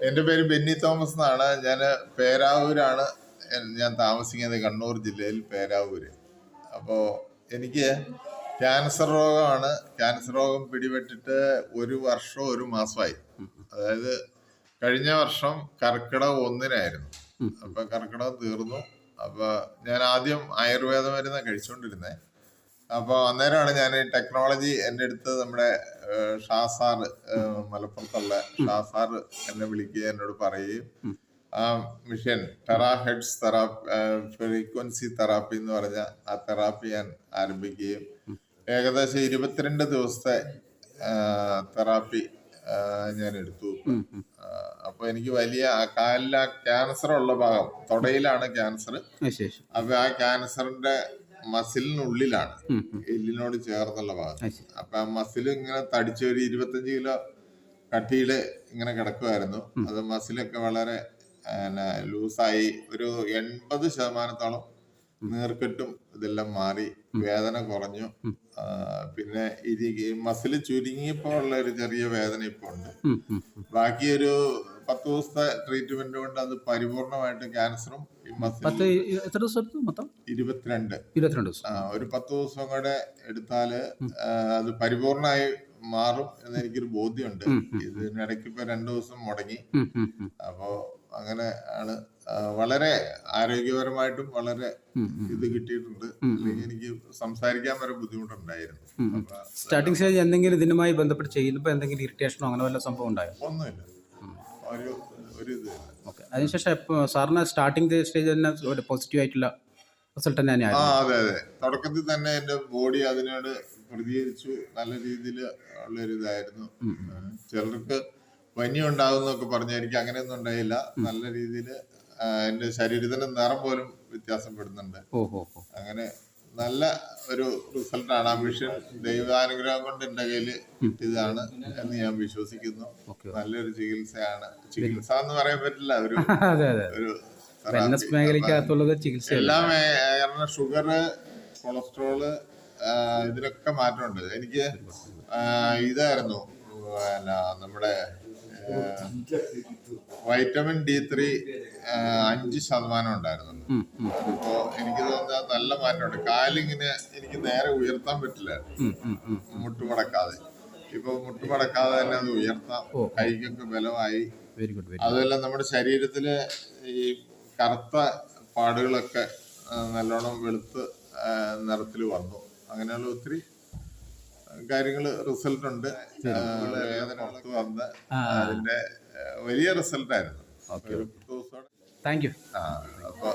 എൻ്റെ പേര് ബെന്നി തോമസ് എന്നാണ്. ഞാൻ പേരാവൂരാണ് ഞാൻ താമസിക്കുന്നത്, കണ്ണൂർ ജില്ലയിൽ പേരാവൂര്. അപ്പോൾ എനിക്ക് ക്യാൻസർ രോഗമാണ്. ക്യാൻസർ രോഗം പിടിപെട്ടിട്ട് 1 വർഷം 1 മാസമായി. അതായത് കഴിഞ്ഞ വർഷം കർക്കിടകം 1-നായിരുന്നു. അപ്പൊ കർക്കിടകം തീർന്നു. അപ്പൊ ഞാൻ ആദ്യം ആയുർവേദ മരുന്ന് കഴിച്ചുകൊണ്ടിരുന്നത്. അപ്പോൾ അന്നേരമാണ് ഞാൻ ടെക്നോളജി എൻ്റെ അടുത്ത് നമ്മുടെ ഷാസാർ, മലപ്പുറത്തുള്ള ഷാസാർ എന്നെ വിളിക്കുകയും എന്നോട് പറയുകയും ആ mission terahertz frequency therapy എന്ന് പറഞ്ഞ ആ തെറാപ്പി ഞാൻ ആരംഭിക്കുകയും ഏകദേശം 22 ദിവസത്തെ തെറാപ്പി ഞാൻ എടുത്തു. അപ്പൊ എനിക്ക് വലിയ കാലിലെ ക്യാൻസർ ഉള്ള ഭാഗം, തൊടയിലാണ് ക്യാൻസർ. അപ്പൊ ആ ക്യാൻസറിന്റെ മസിലിനുള്ളിലാണ്, എല്ലിനോട് ചേർന്നുള്ള ഭാഗം. അപ്പൊ ആ മസിൽ ഇങ്ങനെ തടിച്ച് ഒരു 25 കിലോ കട്ടിയില് ഇങ്ങനെ കിടക്കുമായിരുന്നു. അത് മസിലൊക്കെ വളരെ ലൂസായി ഒരു 80% നീർക്കെട്ടും ഇതെല്ലാം മാറി, വേദന കുറഞ്ഞു. പിന്നെ മസിൽ ചുരുങ്ങിയപ്പോ ഉള്ള ഒരു ചെറിയ വേദന ഇപ്പൊ ഉണ്ട്. ബാക്കി ഒരു 10 ദിവസത്തെ ട്രീറ്റ്മെന്റ് കൊണ്ട് അത് പരിപൂർണമായിട്ട് ക്യാൻസറും ഈ മസിൽ 22 ഒരു 10 ദിവസം കൂടെ എടുത്താല് അത് പരിപൂർണമായി മാറും എന്ന് എനിക്കൊരു ബോധ്യമുണ്ട്. ഇതിനിടയ്ക്ക് ഇപ്പൊ 2 ദിവസം മുടങ്ങി. അപ്പോ അങ്ങനെ ആണ്. വളരെ ആരോഗ്യപരമായിട്ടും വളരെ ഇത് കിട്ടിയിട്ടുണ്ട്. അല്ലെങ്കിൽ എനിക്ക് സംസാരിക്കാൻ വരെ ബുദ്ധിമുട്ടുണ്ടായിരുന്നു. സ്റ്റാർട്ടിംഗ് സ്റ്റേജ് എന്തെങ്കിലും ഇതിനുമായി ബന്ധപ്പെട്ട് ചെയ്യുന്നപ്പോൾ എന്തെങ്കിലും ഇറിറ്റേഷനോ അങ്ങനെ വല്ല സംഭവം ഉണ്ടായോ? ഒന്നുമില്ല, ഒരു ഇത്. ഓക്കെ, അതിനുശേഷം സാറിന് സ്റ്റാർട്ടിംഗ് സ്റ്റേജ് തന്നെ ഒരു പോസിറ്റീവ് ആയിട്ടുള്ള റിസൾട്ട് തന്നെ ആയിരുന്നു? അതെ അതെ, തുടക്കത്തിൽ തന്നെ എന്റെ ബോഡി അതിനോട് പ്രതികരിച്ചു. നല്ല രീതിയിൽ ഉള്ളൊരു ഇതായിരുന്നു. ചിലർക്ക് പനി ഉണ്ടാകുന്നൊക്കെ പറഞ്ഞു, എനിക്ക് അങ്ങനെയൊന്നും ഉണ്ടായില്ല. നല്ല രീതിയിൽ എന്റെ ശരീരത്തിന്റെ നിറം പോലും വ്യത്യാസപ്പെടുന്നുണ്ട്. അങ്ങനെ നല്ല ഒരു റിസൾട്ടാണ്. ആ മിഷൻ ദൈവാനുഗ്രഹം കൊണ്ട് എന്റെ കയ്യിൽ കിട്ടിയതാണ് എന്ന് ഞാൻ വിശ്വസിക്കുന്നു. നല്ലൊരു ചികിത്സയാണ്. ചികിത്സ എന്ന് പറയാൻ പറ്റില്ല, ഒരു മേഖലയ്ക്കകത്തുള്ളത് ചികിത്സ. എല്ലാം കാരണം ഷുഗർ, കൊളസ്ട്രോള്, ഇതിനൊക്കെ മാറ്റമുണ്ട്. എനിക്ക് ഇതായിരുന്നു നമ്മുടെ വൈറ്റമിൻ D3 5% ഉണ്ടായിരുന്നു. അപ്പോ എനിക്ക് തോന്നുന്നത് നല്ല മാറ്റമുണ്ട്. കാലിങ്ങനെ എനിക്ക് നേരെ ഉയർത്താൻ പറ്റില്ല, മുട്ടുമടക്കാതെ. ഇപ്പൊ മുട്ടുമടക്കാതെ തന്നെ അത് ഉയർത്താം. കൈക്കൊക്കെ ബലമായി. അതുമല്ല നമ്മുടെ ശരീരത്തില് ഈ കറുത്ത പാടുകളൊക്കെ നല്ലോണം വെളുത്ത് നിറത്തിൽ വന്നു. അങ്ങനെയുള്ള ഒത്തിരി കാര്യങ്ങള് റിസൾട്ട് ഉണ്ട്. വേദന വന്ന് അതിന്റെ വലിയ റിസൾട്ട് ആയിരുന്നു. Thank you. അപ്പൊ